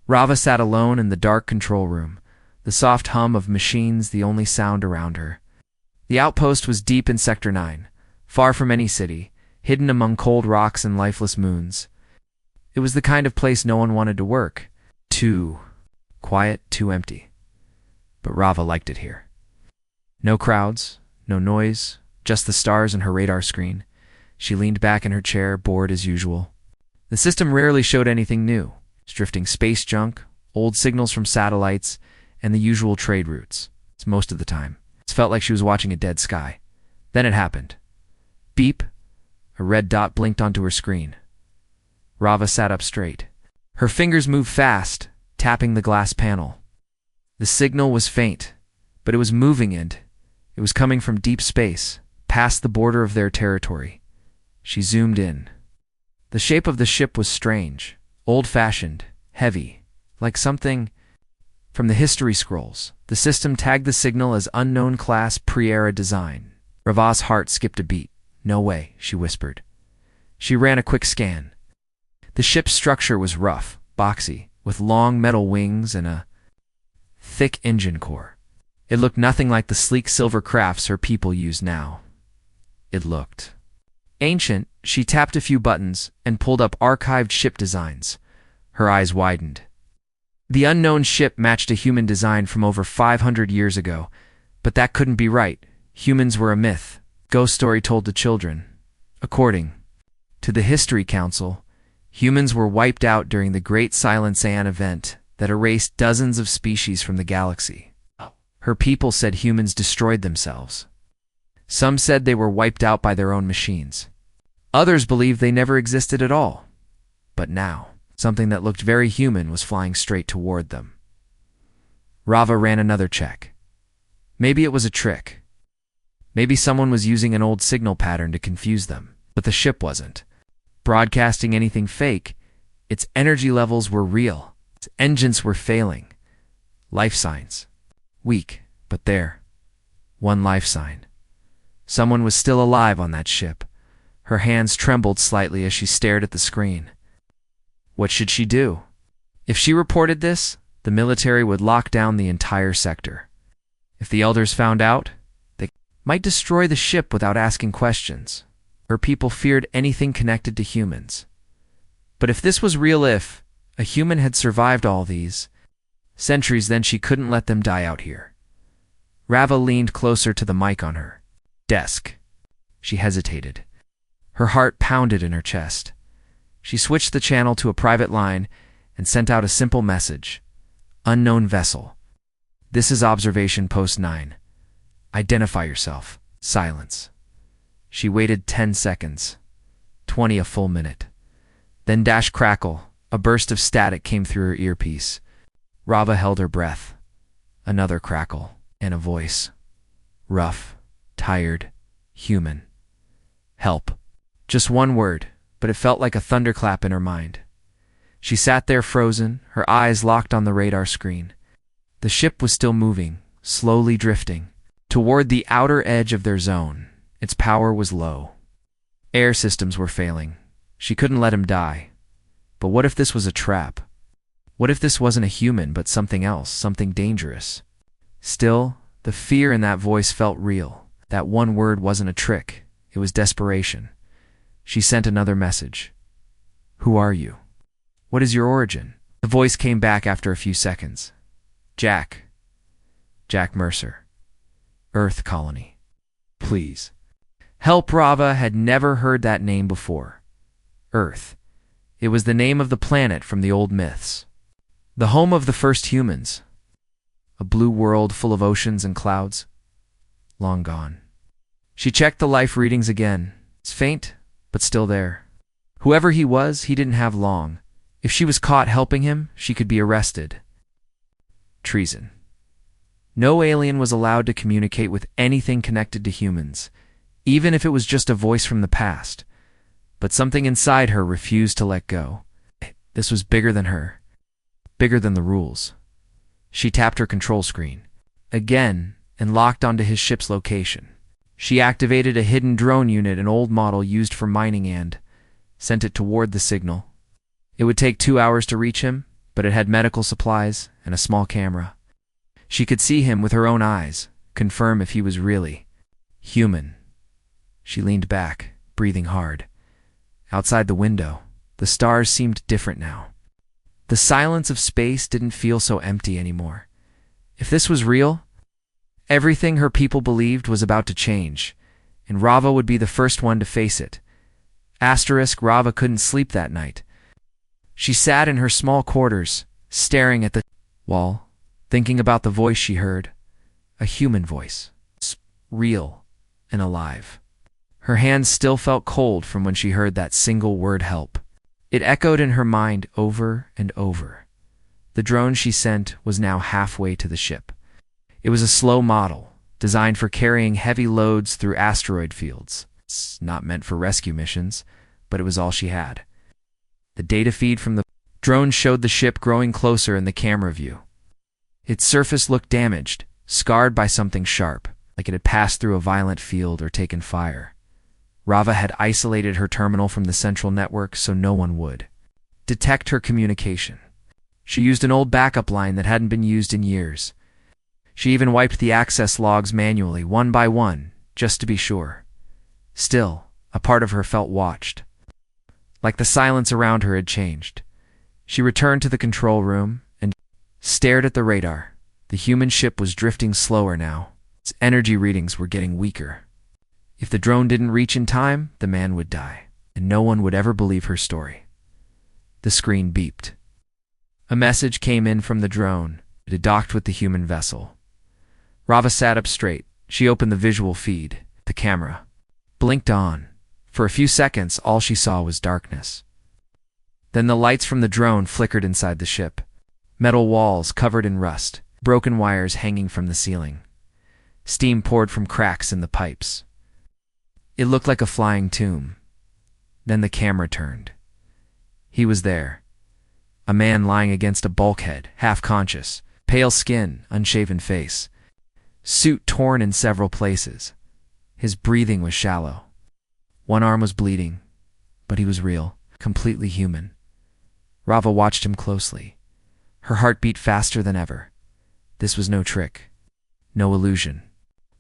Rava sat alone in the dark control room, the soft hum of machines the only sound around her. The outpost was deep in Sector 9, far from any city, hidden among cold rocks and lifeless moons. It was the kind of place no one wanted to work. Too quiet, too empty. But Rava liked it here. No crowds, no noise, just the stars and her radar screen. She leaned back in her chair, bored as usual. The system rarely showed anything new. Drifting space junk, old signals from satellites, and the usual trade routes. It's most of the time. It felt like she was watching a dead sky. Then it happened. Beep. A red dot blinked onto her screen. Rava sat up straight. Her fingers moved fast, tapping the glass panel. The signal was faint, but it was moving and it was coming from deep space, past the border of their territory. She zoomed in. The shape of the ship was strange, old-fashioned, heavy, like something from the history scrolls. The system tagged the signal as unknown class pre-era design. Rava's heart skipped a beat. No way, she whispered. She ran a quick scan. The ship's structure was rough, boxy, with long metal wings and a thick engine core. It looked nothing like the sleek silver crafts her people use now. It looked ancient. She tapped a few buttons and pulled up archived ship designs. Her eyes widened. The unknown ship matched a human design from over 500 years ago, but that couldn't be right. Humans were a myth, ghost story told to children. According to the History Council, humans were wiped out during the Great Silent Saiyan event that erased dozens of species from the galaxy. Her people said humans destroyed themselves. Some said they were wiped out by their own machines. Others believed they never existed at all. But now, something that looked very human was flying straight toward them. Rava ran another check. Maybe it was a trick. Maybe someone was using an old signal pattern to confuse them. But the ship wasn't broadcasting anything fake. Its energy levels were real. Its engines were failing. Life signs. Weak, but there. One life sign. Someone was still alive on that ship. Her hands trembled slightly as she stared at the screen. What should she do? If she reported this, the military would lock down the entire sector. If the elders found out, they might destroy the ship without asking questions. Her people feared anything connected to humans. But if this was real, if a human had survived all these centuries, then she couldn't let them die out here. Rava leaned closer to the mic on her desk. She hesitated. Her heart pounded in her chest. She switched the channel to a private line and sent out a simple message. Unknown vessel. This is Observation Post 9. Identify yourself. Silence. She waited 10 seconds. 20, a full minute. Then dash crackle. A burst of static came through her earpiece. Rava held her breath. Another crackle, and a voice. Rough, tired, human. Help. Just one word, but it felt like a thunderclap in her mind. She sat there frozen, her eyes locked on the radar screen. The ship was still moving, slowly drifting, toward the outer edge of their zone. Its power was low. Air systems were failing. She couldn't let him die. But what if this was a trap? What if this wasn't a human but something else, something dangerous? Still, the fear in that voice felt real. That one word wasn't a trick. It was desperation. She sent another message. Who are you? What is your origin? The voice came back after a few seconds. Jack. Jack Mercer. Earth Colony. Please. Help. Rava had never heard that name before. Earth. It was the name of the planet from the old myths. The home of the first humans. A blue world full of oceans and clouds. Long gone. She checked the life readings again. It's faint, but still there. Whoever he was, he didn't have long. If she was caught helping him, she could be arrested. Treason. No alien was allowed to communicate with anything connected to humans, even if it was just a voice from the past. But something inside her refused to let go. This was bigger than her, bigger than the rules. She tapped her control screen again and locked onto his ship's location. She activated a hidden drone unit, an old model used for mining, and sent it toward the signal. It would take 2 hours to reach him, but it had medical supplies and a small camera. She could see him with her own eyes, confirm if he was really human. She leaned back, breathing hard. Outside the window, the stars seemed different now. The silence of space didn't feel so empty anymore. If this was real, everything her people believed was about to change, and Rava would be the first one to face it. Rava couldn't sleep that night. She sat in her small quarters, staring at the wall, thinking about the voice she heard. A human voice. Real and alive. Her hands still felt cold from when she heard that single word, help. It echoed in her mind over and over. The drone she sent was now halfway to the ship. It was a slow model, designed for carrying heavy loads through asteroid fields. It's not meant for rescue missions, but it was all she had. The data feed from the drone showed the ship growing closer in the camera view. Its surface looked damaged, scarred by something sharp, like it had passed through a violent field or taken fire. Rava had isolated her terminal from the central network so no one would detect her communication. She used an old backup line that hadn't been used in years. She even wiped the access logs manually, one by one, just to be sure. Still, a part of her felt watched. Like the silence around her had changed. She returned to the control room and stared at the radar. The human ship was drifting slower now. Its energy readings were getting weaker. If the drone didn't reach in time, the man would die, and no one would ever believe her story. The screen beeped. A message came in from the drone. It had docked with the human vessel. Rava sat up straight. She opened the visual feed. The camera blinked on. For a few seconds, all she saw was darkness. Then the lights from the drone flickered inside the ship. Metal walls covered in rust, broken wires hanging from the ceiling. Steam poured from cracks in the pipes. It looked like a flying tomb. Then the camera turned. He was there. A man lying against a bulkhead, half-conscious, pale skin, unshaven face. Suit torn in several places. His breathing was shallow. One arm was bleeding, but he was real, completely human. Rava watched him closely. Her heart beat faster than ever. This was no trick, no illusion.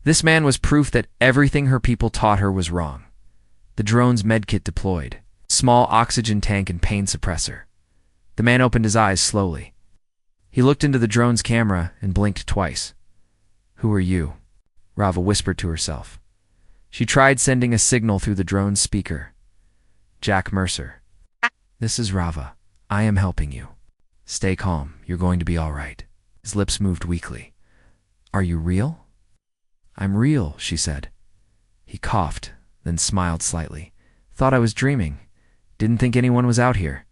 This man was proof that everything her people taught her was wrong. The drone's medkit deployed, small oxygen tank and pain suppressor. The man opened his eyes slowly. He looked into the drone's camera and blinked twice. "Who are you?" Rava whispered to herself. She tried sending a signal through the drone's speaker. "Jack Mercer. This is Rava. I am helping you. Stay calm. You're going to be all right." His lips moved weakly. "Are you real?" "I'm real," she said. He coughed, then smiled slightly. "Thought I was dreaming. Didn't think anyone was out here."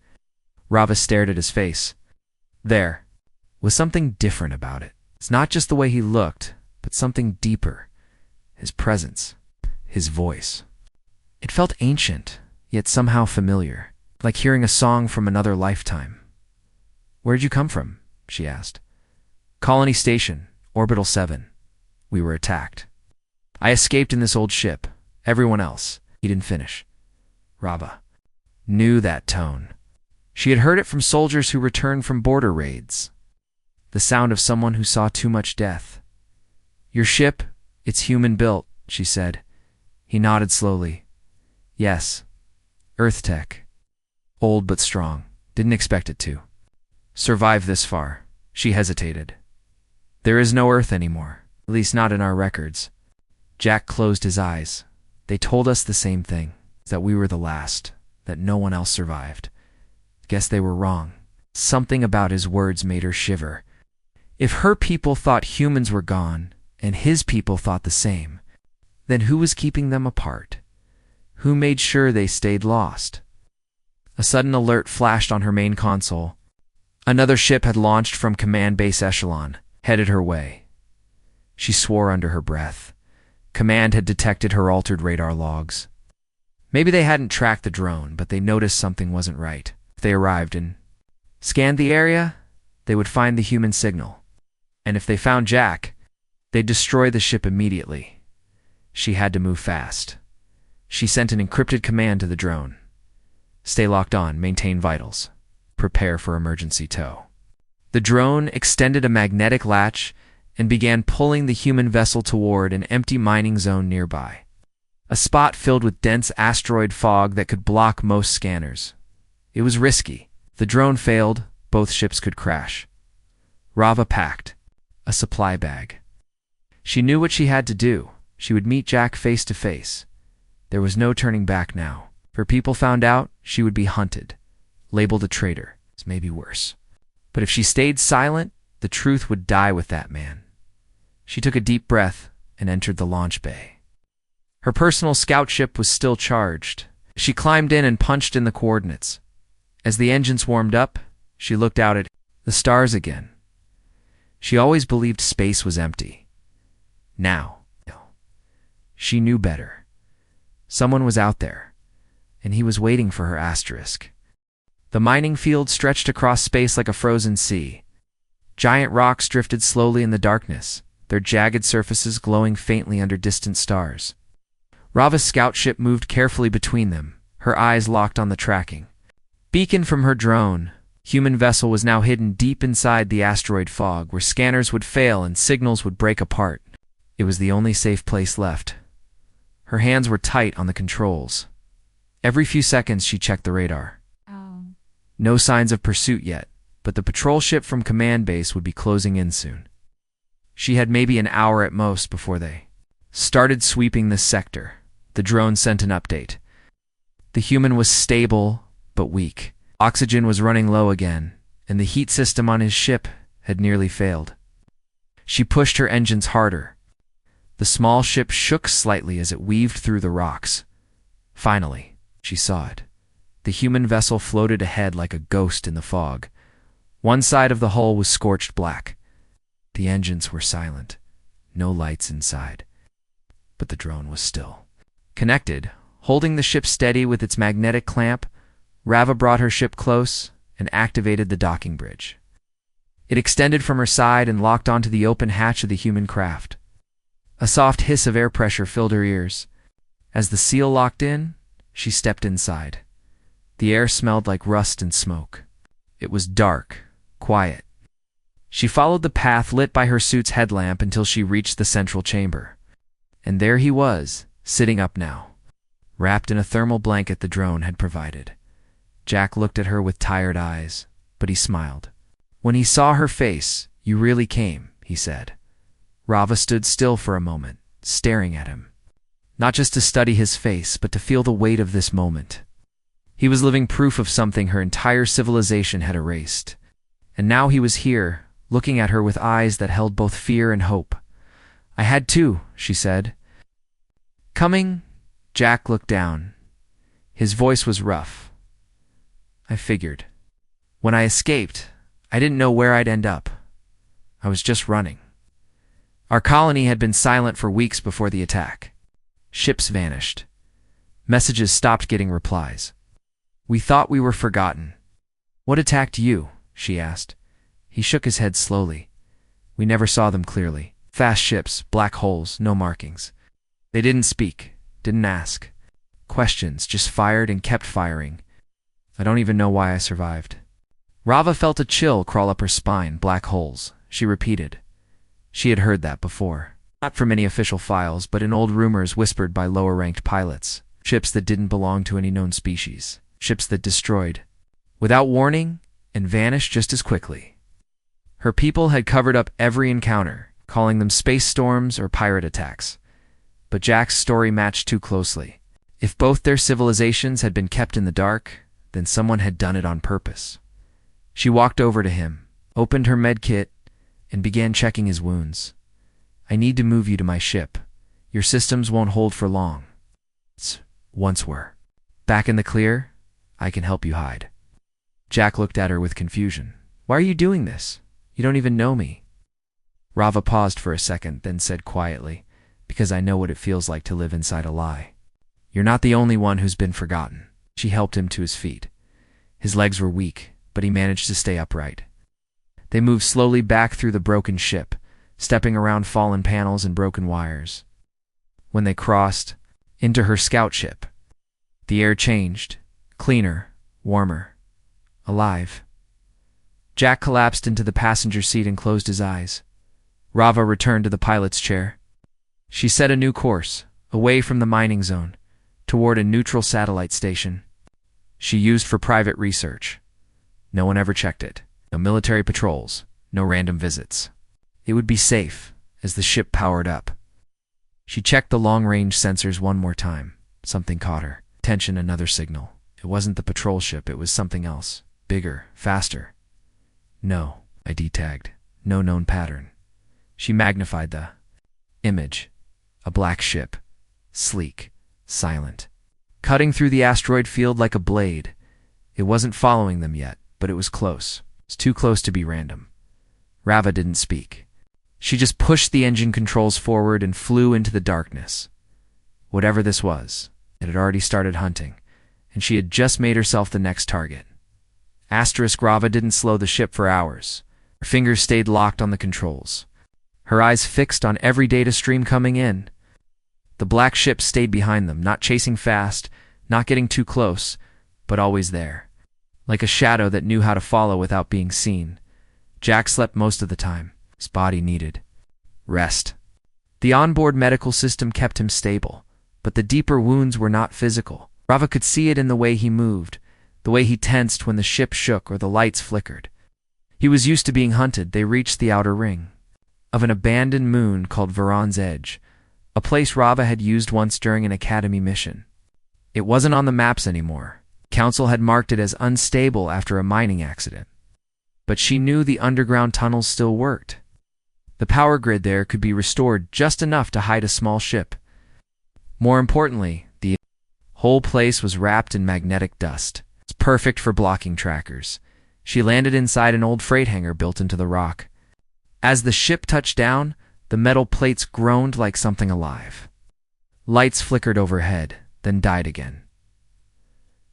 Rava stared at his face. There was something different about it. It's not just the way he looked, but something deeper. His presence. His voice. It felt ancient, yet somehow familiar, like hearing a song from another lifetime. "Where'd you come from?" she asked. "Colony Station, Orbital 7. We were attacked. I escaped in this old ship. Everyone else." He didn't finish. Rava knew that tone. She had heard it from soldiers who returned from border raids. The sound of someone who saw too much death. "Your ship, it's human-built," she said. He nodded slowly. "Yes. Earth tech. Old but strong. Didn't expect it to survive this far." She hesitated. "There is no Earth anymore, at least not in our records." Jack closed his eyes. "They told us the same thing, that we were the last, that no one else survived. Guess they were wrong." Something about his words made her shiver. If her people thought humans were gone, and his people thought the same, then who was keeping them apart? Who made sure they stayed lost? A sudden alert flashed on her main console. Another ship had launched from Command Base Echelon, headed her way. She swore under her breath. Command had detected her altered radar logs. Maybe they hadn't tracked the drone, but they noticed something wasn't right. If they arrived and scanned the area, they would find the human signal. And if they found Jack, they'd destroy the ship immediately. She had to move fast. She sent an encrypted command to the drone. "Stay locked on, maintain vitals. Prepare for emergency tow." The drone extended a magnetic latch and began pulling the human vessel toward an empty mining zone nearby, a spot filled with dense asteroid fog that could block most scanners. It was risky. If the drone failed, both ships could crash. Rava packed a supply bag. She knew what she had to do. She would meet Jack face to face. There was no turning back now. If her people found out, she would be hunted, labeled a traitor, maybe worse. But if she stayed silent, the truth would die with that man. She took a deep breath and entered the launch bay. Her personal scout ship was still charged. She climbed in and punched in the coordinates. As the engines warmed up, she looked out at the stars again. She always believed space was empty. Now, she knew better. Someone was out there, and he was waiting for her asterisk. The mining field stretched across space like a frozen sea. Giant rocks drifted slowly in the darkness, their jagged surfaces glowing faintly under distant stars. Rava's scout ship moved carefully between them, her eyes locked on the tracking beacon from her drone. Human vessel was now hidden deep inside the asteroid fog, where scanners would fail and signals would break apart. It was the only safe place left. Her hands were tight on the controls. Every few seconds she checked the radar. No signs of pursuit yet, but the patrol ship from command base would be closing in soon. She had maybe an hour at most before they started sweeping this sector. The drone sent an update. The human was stable, but weak. Oxygen was running low again, and the heat system on his ship had nearly failed. She pushed her engines harder. The small ship shook slightly as it weaved through the rocks. Finally, she saw it. The human vessel floated ahead like a ghost in the fog. One side of the hull was scorched black. The engines were silent. No lights inside. But the drone was still. Connected, holding the ship steady with its magnetic clamp, Rava brought her ship close and activated the docking bridge. It extended from her side and locked onto the open hatch of the human craft. A soft hiss of air pressure filled her ears. As the seal locked in, she stepped inside. The air smelled like rust and smoke. It was dark, quiet. She followed the path lit by her suit's headlamp until she reached the central chamber. And there he was, sitting up now, wrapped in a thermal blanket the drone had provided. Jack looked at her with tired eyes, but he smiled. When he saw her face, "You really came," he said. Rava stood still for a moment, staring at him. Not just to study his face, but to feel the weight of this moment. He was living proof of something her entire civilization had erased. And now he was here, looking at her with eyes that held both fear and hope. "I had to," she said. "Coming?" Jack looked down. His voice was rough. "I figured. When I escaped, I didn't know where I'd end up. I was just running." Our colony had been silent for weeks before the attack. Ships vanished. Messages stopped getting replies. "We thought we were forgotten." "What attacked you?" she asked. He shook his head slowly. "We never saw them clearly. Fast ships, black holes, no markings. They didn't speak, didn't ask. Questions, just fired and kept firing. I don't even know why I survived." Rava felt a chill crawl up her spine. "Black holes," she repeated. She had heard that before. Not from any official files, but in old rumors whispered by lower-ranked pilots. Ships that didn't belong to any known species. Ships that destroyed without warning and vanished just as quickly. Her people had covered up every encounter, calling them space storms or pirate attacks. But Jack's story matched too closely. If both their civilizations had been kept in the dark, then someone had done it on purpose. She walked over to him, opened her med kit, and began checking his wounds. "I need to move you to my ship. Your systems won't hold for long. Once were. Back in the clear, I can help you hide." Jack looked at her with confusion. "Why are you doing this? You don't even know me." Rava paused for a second, then said quietly, "Because I know what it feels like to live inside a lie. You're not the only one who's been forgotten." She helped him to his feet. His legs were weak, but he managed to stay upright. They moved slowly back through the broken ship, stepping around fallen panels and broken wires. When they crossed into her scout ship, the air changed, cleaner, warmer, alive. Jack collapsed into the passenger seat and closed his eyes. Rava returned to the pilot's chair. She set a new course, away from the mining zone, toward a neutral satellite station she used for private research. No one ever checked it. No military patrols, no random visits. It would be safe as the ship powered up. She checked the long-range sensors one more time. Something caught her. Attention, another signal. It wasn't the patrol ship, it was something else. Bigger, faster. No, I D-tagged. No known pattern. She magnified the image. A black ship. Sleek. Silent. Cutting through the asteroid field like a blade. It wasn't following them yet, but it was close. It was too close to be random. Rava didn't speak. She just pushed the engine controls forward and flew into the darkness. Whatever this was, it had already started hunting, and she had just made herself the next target. Rava didn't slow the ship for hours. Her fingers stayed locked on the controls. Her eyes fixed on every data stream coming in. The black ship stayed behind them, not chasing fast, not getting too close, but always there. Like a shadow that knew how to follow without being seen. Jack slept most of the time. His body needed rest. The onboard medical system kept him stable, but the deeper wounds were not physical. Rava could see it in the way he moved, the way he tensed when the ship shook or the lights flickered. He was used to being hunted. They reached the outer ring of an abandoned moon called Varan's Edge, a place Rava had used once during an Academy mission. It wasn't on the maps anymore. Council had marked it as unstable after a mining accident. But she knew the underground tunnels still worked. The power grid there could be restored just enough to hide a small ship. More importantly, the whole place was wrapped in magnetic dust. It's perfect for blocking trackers. She landed inside an old freight hangar built into the rock. As the ship touched down, the metal plates groaned like something alive. Lights flickered overhead, then died again.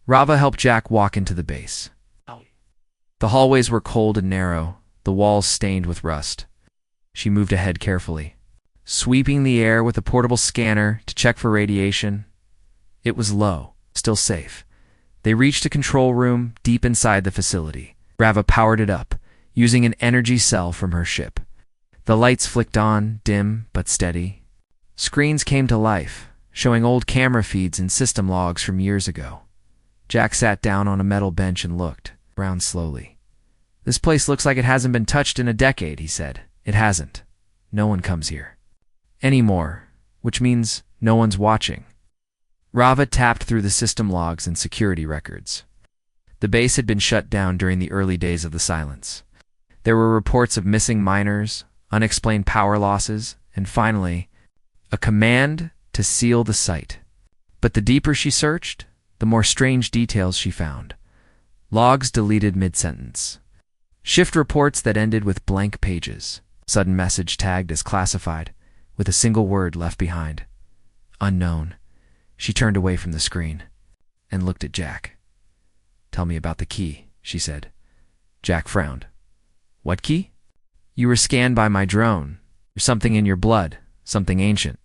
Rava helped Jack walk into the base. The hallways were cold and narrow, the walls stained with rust. She moved ahead carefully, sweeping the air with a portable scanner to check for radiation. It was low, still safe. They reached a control room deep inside the facility. Rava powered it up, using an energy cell from her ship. The lights flicked on, dim but steady. Screens came to life, showing old camera feeds and system logs from years ago. Jack sat down on a metal bench and looked around slowly. "This place looks like it hasn't been touched in a decade," he said. "It hasn't. No one comes here anymore, which means no one's watching." Rava tapped through the system logs and security records. The base had been shut down during the early days of the silence. There were reports of missing miners, unexplained power losses, and finally, a command to seal the site. But the deeper she searched, the more strange details she found. Logs deleted mid-sentence. Shift reports that ended with blank pages. Sudden message tagged as classified, with a single word left behind. Unknown. She turned away from the screen and looked at Jack. "Tell me about the key," she said. Jack frowned. "What key?" "You were scanned by my drone. There's something in your blood, something ancient.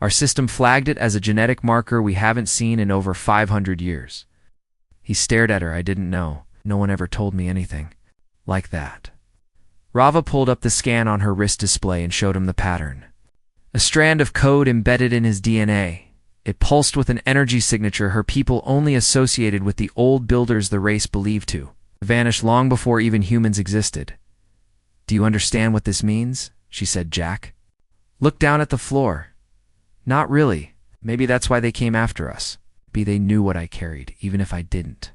Our system flagged it as a genetic marker we haven't seen in over 500 years. He stared at her. "I didn't know. No one ever told me anything like that." Rava pulled up the scan on her wrist display and showed him the pattern. A strand of code embedded in his DNA. It pulsed with an energy signature her people only associated with the old builders the race believed to. It vanished long before even humans existed. "Do you understand what this means?" she said. Jack looked down at the floor. "Not really. Maybe that's why they came after us. Maybe they knew what I carried, even if I didn't."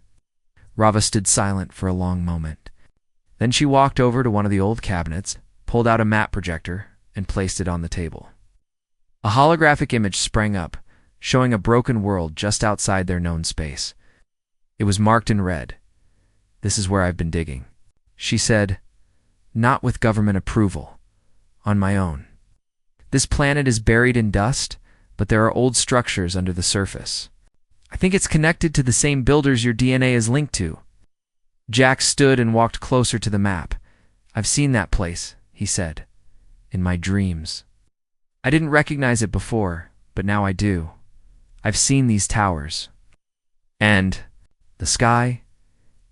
Rava stood silent for a long moment. Then she walked over to one of the old cabinets, pulled out a map projector, and placed it on the table. A holographic image sprang up, showing a broken world just outside their known space. It was marked in red. "This is where I've been digging," she said. "Not with government approval. On my own. This planet is buried in dust, but there are old structures under the surface. I think it's connected to the same builders your DNA is linked to." Jack stood and walked closer to the map. "I've seen that place," he said. "In my dreams. I didn't recognize it before, but now I do. I've seen these towers. And the sky,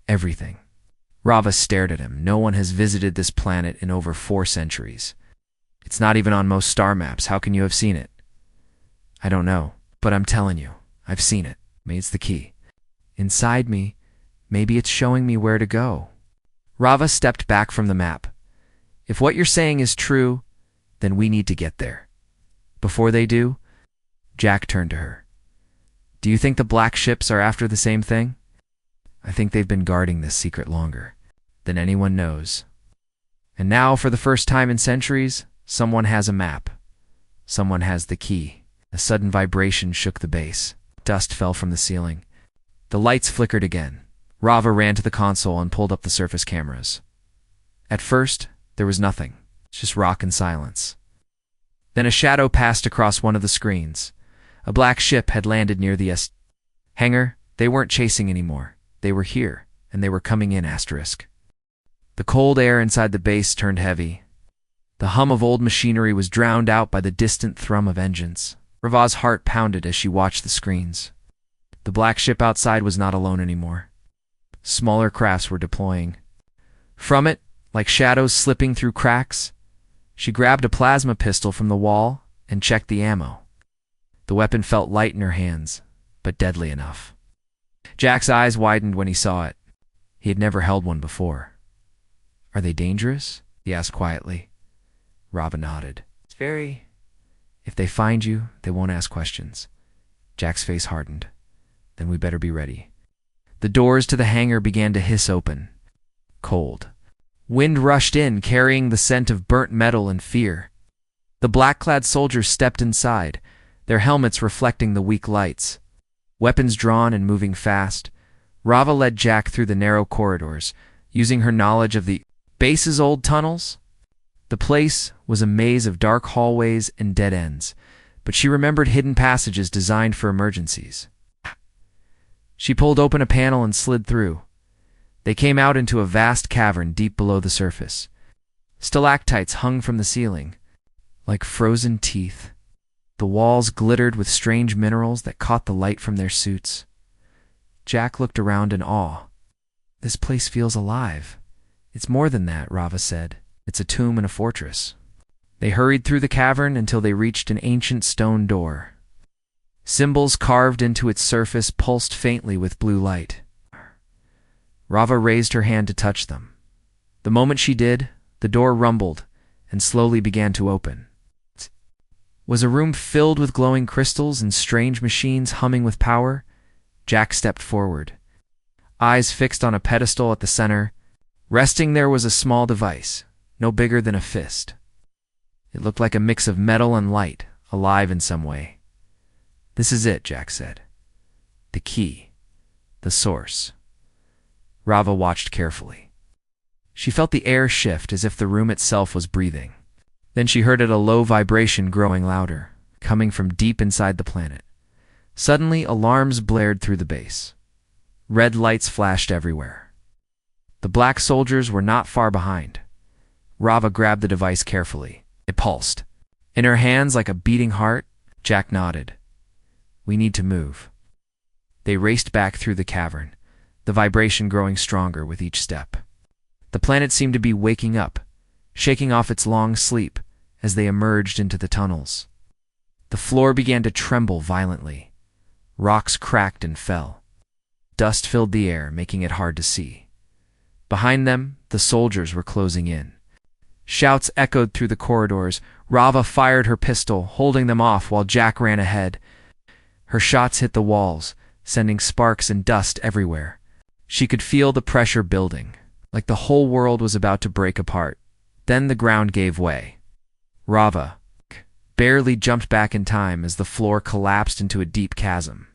everything. Rava stared at him. No one has visited this planet in over 4 centuries. It's not even on most star maps. How can you have seen it? I don't know, but I'm telling you, I've seen it. Maybe it's the key. Inside me, maybe it's showing me where to go. Rava stepped back from the map. If what you're saying is true, then we need to get there. Before they do, Jack turned to her. Do you think the black ships are after the same thing? I think they've been guarding this secret longer than anyone knows. And now, for the first time in centuries, someone has a map. Someone has the key. A sudden vibration shook the base. Dust fell from the ceiling. The lights flickered again. Rava ran to the console and pulled up the surface cameras. At first, there was nothing, just rock and silence. Then a shadow passed across one of the screens. A black ship had landed near the hangar. They weren't chasing anymore. They were here, and they were coming in **. The cold air inside the base turned heavy. The hum of old machinery was drowned out by the distant thrum of engines. Rava's heart pounded as she watched the screens. The black ship outside was not alone anymore. Smaller crafts were deploying. From it, like shadows slipping through cracks, she grabbed a plasma pistol from the wall and checked the ammo. The weapon felt light in her hands, but deadly enough. Jack's eyes widened when he saw it. He had never held one before. Are they dangerous? He asked quietly. Rava nodded. It's very... If they find you, they won't ask questions. Jack's face hardened. Then we better be ready. The doors to the hangar began to hiss open. Cold. Wind rushed in, carrying the scent of burnt metal and fear. The black-clad soldiers stepped inside, their helmets reflecting the weak lights. Weapons drawn and moving fast, Rava led Jack through the narrow corridors, using her knowledge of the base's old tunnels. The place was a maze of dark hallways and dead ends, but she remembered hidden passages designed for emergencies. She pulled open a panel and slid through. They came out into a vast cavern deep below the surface. Stalactites hung from the ceiling, like frozen teeth. The walls glittered with strange minerals that caught the light from their suits. Jack looked around in awe. This place feels alive. It's more than that, Rava said. It's a tomb and a fortress. They hurried through the cavern until they reached an ancient stone door. Symbols carved into its surface pulsed faintly with blue light. Rava raised her hand to touch them. The moment she did, the door rumbled and slowly began to open. Was a room filled with glowing crystals and strange machines humming with power? Jack stepped forward. Eyes fixed on a pedestal at the center. Resting there was a small device, no bigger than a fist. It looked like a mix of metal and light, alive in some way. This is it, Jack said. The key. The source. Rava watched carefully. She felt the air shift as if the room itself was breathing. Then she heard a low vibration growing louder, coming from deep inside the planet. Suddenly, alarms blared through the base. Red lights flashed everywhere. The black soldiers were not far behind. Rava grabbed the device carefully. It pulsed. In her hands, like a beating heart, Jack nodded. We need to move. They raced back through the cavern, the vibration growing stronger with each step. The planet seemed to be waking up, shaking off its long sleep as they emerged into the tunnels. The floor began to tremble violently. Rocks cracked and fell. Dust filled the air, making it hard to see. Behind them, the soldiers were closing in. Shouts echoed through the corridors. Rava fired her pistol, holding them off while Jack ran ahead. Her shots hit the walls, sending sparks and dust everywhere. She could feel the pressure building, like the whole world was about to break apart. Then the ground gave way. Rava barely jumped back in time as the floor collapsed into a deep chasm.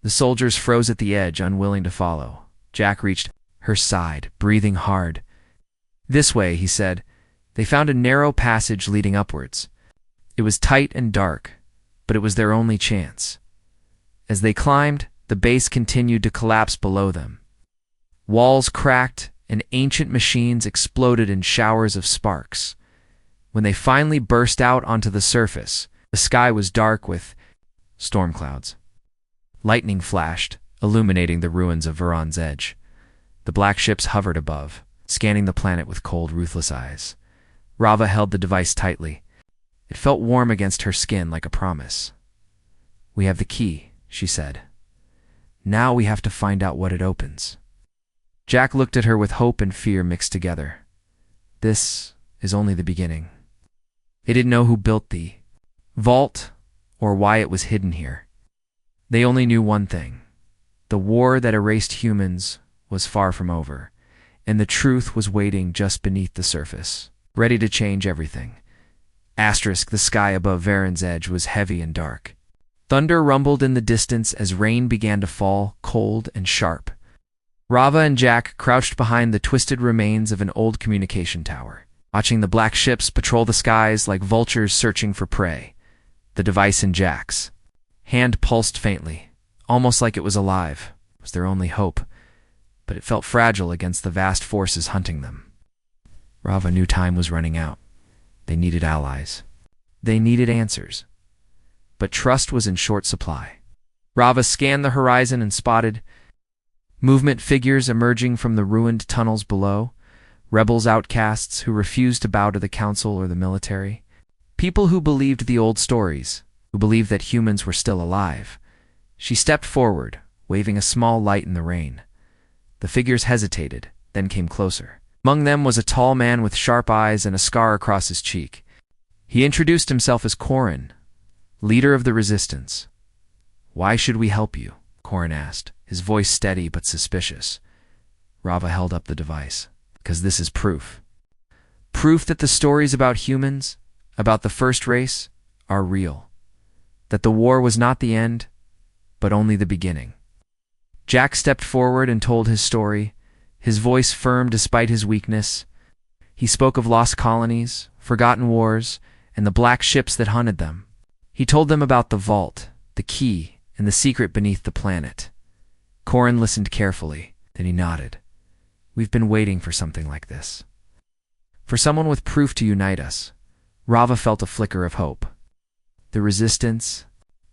The soldiers froze at the edge, unwilling to follow. Jack reached her side, breathing hard. This way, he said. They found a narrow passage leading upwards. It was tight and dark, but it was their only chance. As they climbed, the base continued to collapse below them. Walls cracked, and ancient machines exploded in showers of sparks. When they finally burst out onto the surface, the sky was dark with storm clouds. Lightning flashed, illuminating the ruins of Veron's Edge. The black ships hovered above, scanning the planet with cold, ruthless eyes. Rava held the device tightly. It felt warm against her skin like a promise. "We have the key," she said. "Now we have to find out what it opens." Jack looked at her with hope and fear mixed together. This is only the beginning. They didn't know who built the vault or why it was hidden here. They only knew one thing. The war that erased humans was far from over, and the truth was waiting just beneath the surface, ready to change everything. The sky above Varen's edge was heavy and dark. Thunder rumbled in the distance as rain began to fall, cold and sharp. Rava and Jack crouched behind the twisted remains of an old communication tower, watching the black ships patrol the skies like vultures searching for prey. The device in Jack's hand pulsed faintly, almost like it was alive. It was their only hope, but it felt fragile against the vast forces hunting them. Rava knew time was running out. They needed allies. They needed answers. But trust was in short supply. Rava scanned the horizon and spotted movement figures emerging from the ruined tunnels below, rebels, outcasts who refused to bow to the council or the military, people who believed the old stories, who believed that humans were still alive. She stepped forward, waving a small light in the rain. The figures hesitated, then came closer. Among them was a tall man with sharp eyes and a scar across his cheek. He introduced himself as Corin, leader of the resistance. "Why should we help you?" Corin asked, his voice steady but suspicious. Rava held up the device. "Because this is proof. Proof that the stories about humans, about the first race, are real. That the war was not the end, but only the beginning." Jack stepped forward and told his story, his voice firm despite his weakness. He spoke of lost colonies, forgotten wars, and the black ships that hunted them. He told them about the vault, the key, and the secret beneath the planet. Corin listened carefully, then he nodded. "We've been waiting for something like this. For someone with proof to unite us." Rava felt a flicker of hope. The resistance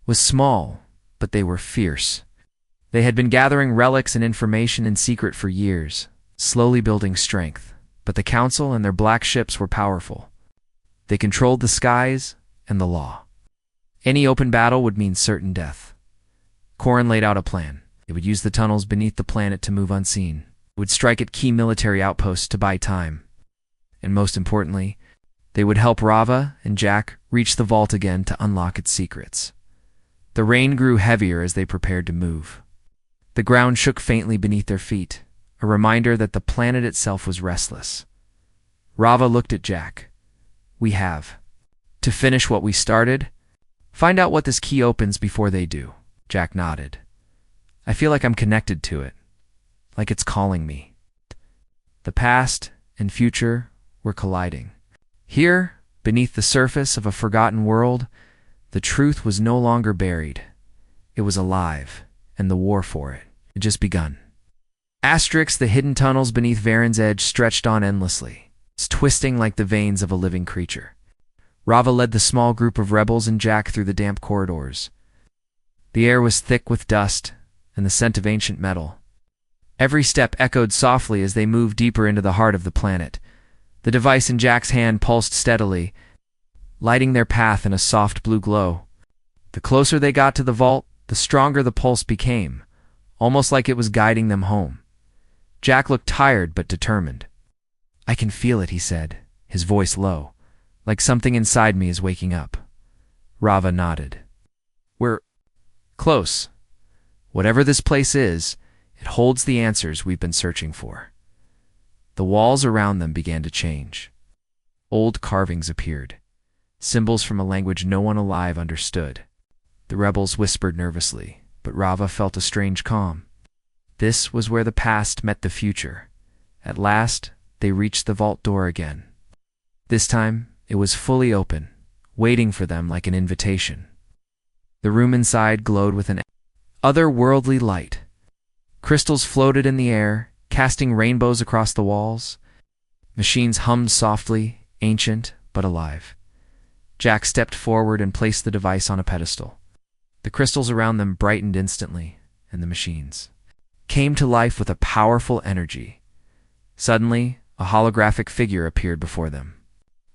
was small, but they were fierce. They had been gathering relics and information in secret for years, slowly building strength. But the council and their black ships were powerful. They controlled the skies and the law. Any open battle would mean certain death. Corin laid out a plan. They would use the tunnels beneath the planet to move unseen. They would strike at key military outposts to buy time. And most importantly, they would help Rava and Jack reach the vault again to unlock its secrets. The rain grew heavier as they prepared to move. The ground shook faintly beneath their feet, a reminder that the planet itself was restless. Rava looked at Jack. "We have to finish what we started. Find out what this key opens before they do." Jack nodded. "I feel like I'm connected to it, like it's calling me." The past and future were colliding. Here, beneath the surface of a forgotten world, the truth was no longer buried. It was alive, and the war for it had just begun. The hidden tunnels beneath Varen's edge stretched on endlessly, twisting like the veins of a living creature. Rava led the small group of rebels and Jack through the damp corridors. The air was thick with dust and the scent of ancient metal. Every step echoed softly as they moved deeper into the heart of the planet. The device in Jack's hand pulsed steadily, lighting their path in a soft blue glow. The closer they got to the vault, the stronger the pulse became, almost like it was guiding them home. Jack looked tired but determined. "I can feel it," he said, his voice low, "like something inside me is waking up." Rava nodded. "We're close. Whatever this place is, it holds the answers we've been searching for." The walls around them began to change. Old carvings appeared, symbols from a language no one alive understood. The rebels whispered nervously, but Rava felt a strange calm. This was where the past met the future. At last, they reached the vault door again. This time, it was fully open, waiting for them like an invitation. The room inside glowed with an otherworldly light. Crystals floated in the air, casting rainbows across the walls. Machines hummed softly, ancient but alive. Jack stepped forward and placed the device on a pedestal. The crystals around them brightened instantly, and the machines came to life with a powerful energy. Suddenly, a holographic figure appeared before them.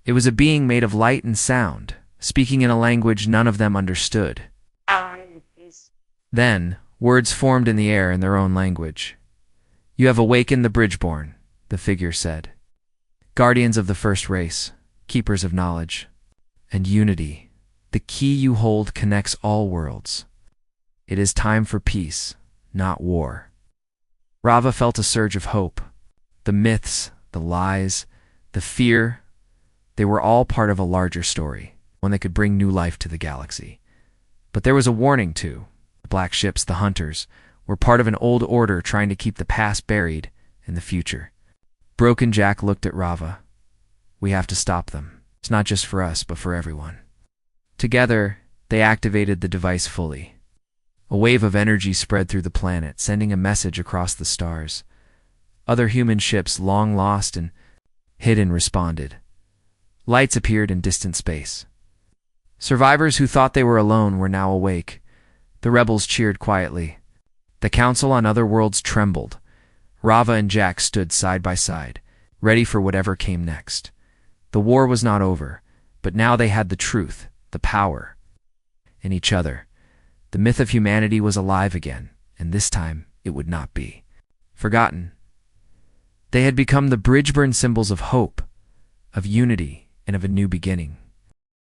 It was a being made of light and sound, speaking in a language none of them understood. Then, words formed in the air in their own language. "You have awakened the Bridgeborn," the figure said. "Guardians of the first race, keepers of knowledge. And unity, the key you hold connects all worlds. It is time for peace, not war." Rava felt a surge of hope. The myths, the lies, the fear, they were all part of a larger story, one that could bring new life to the galaxy. But there was a warning too. The black ships, the hunters, were part of an old order trying to keep the past buried in the future. Broken Jack looked at Rava. "We have to stop them. It's not just for us, but for everyone." Together, they activated the device fully. A wave of energy spread through the planet, sending a message across the stars. Other human ships, long lost and hidden, responded. Lights appeared in distant space. Survivors who thought they were alone were now awake. The rebels cheered quietly. The council on other worlds trembled. Rava and Jack stood side by side, ready for whatever came next. The war was not over, but now they had the truth, the power, in each other. The myth of humanity was alive again, and this time it would not be forgotten. They had become the Bridgeburn symbols of hope, of unity, and of a new beginning.